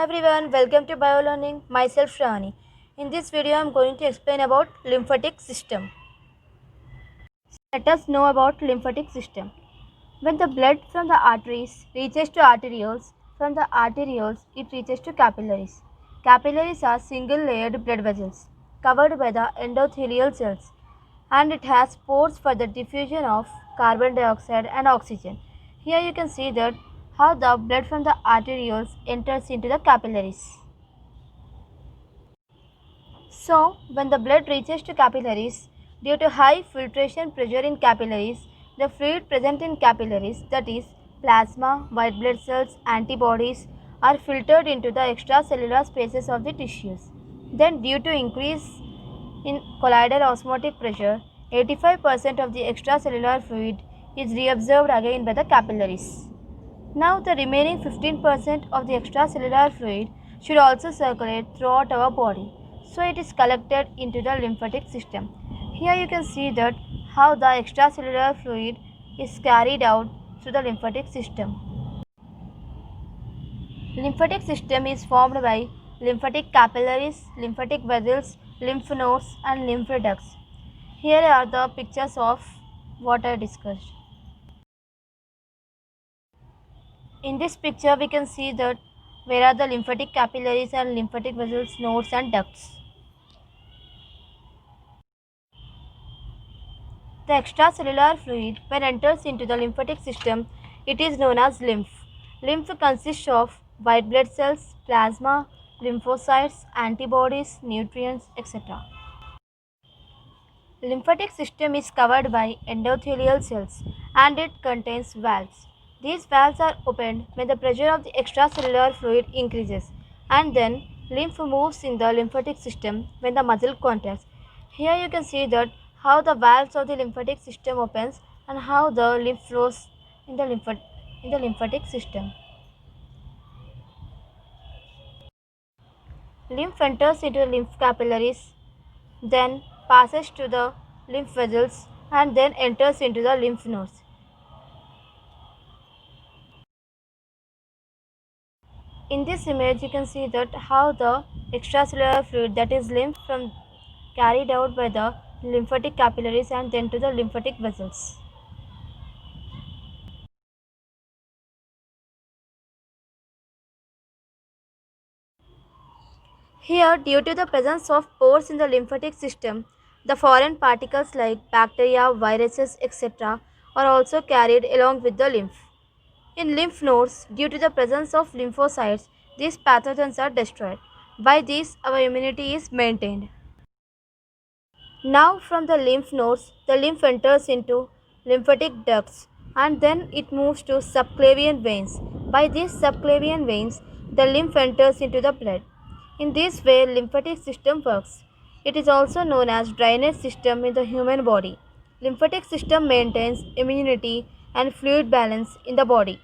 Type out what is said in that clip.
everyone, welcome to BioLearning. Myself Shravani. In this video, I am going to explain about lymphatic system. Let us know about lymphatic system. When the blood from the arteries reaches to arterioles, from the arterioles it reaches to capillaries. Capillaries are single-layered blood vessels covered by the endothelial cells, and it has pores for the diffusion of carbon dioxide and oxygen. Here you can see that how the blood from the arterioles enters into the capillaries. So, when the blood reaches to capillaries, due to high filtration pressure in capillaries, the fluid present in capillaries, that is, plasma, white blood cells, antibodies, are filtered into the extracellular spaces of the tissues. Then, due to increase in colloidal osmotic pressure, 85% of the extracellular fluid is reabsorbed again by the capillaries. Now, the remaining 15% of the extracellular fluid should also circulate throughout our body, so it is collected into the lymphatic system. Here you can see that how the extracellular fluid is carried out through the lymphatic system. Lymphatic system is formed by lymphatic capillaries, lymphatic vessels, lymph nodes and lymph ducts. Here are the pictures of what I discussed. In this picture we can see that where are the lymphatic capillaries and lymphatic vessels, nodes and ducts. The extracellular fluid, when enters into the lymphatic system, it is known as lymph. Lymph consists of white blood cells, plasma, lymphocytes, antibodies, nutrients, etc. Lymphatic system is covered by endothelial cells and it contains valves. These valves are opened when the pressure of the extracellular fluid increases, and then lymph moves in the lymphatic system when the muscle contracts. Here you can see that how the valves of the lymphatic system opens and how the lymph flows in the lymphatic system. Lymph enters into the lymph capillaries, then passes to the lymph vessels and then enters into the lymph nodes. In this image you can see that how the extracellular fluid, that is lymph, from carried out by the lymphatic capillaries and then to the lymphatic vessels. Here, due to the presence of pores in the lymphatic system, the foreign particles like bacteria, viruses, etc. are also carried along with the lymph. In lymph nodes, due to the presence of lymphocytes, these pathogens are destroyed. By this, our immunity is maintained. Now from the lymph nodes, the lymph enters into lymphatic ducts and then it moves to subclavian veins. By these subclavian veins, the lymph enters into the blood. In this way, lymphatic system works. It is also known as drainage system in the human body. Lymphatic system maintains immunity and fluid balance in the body.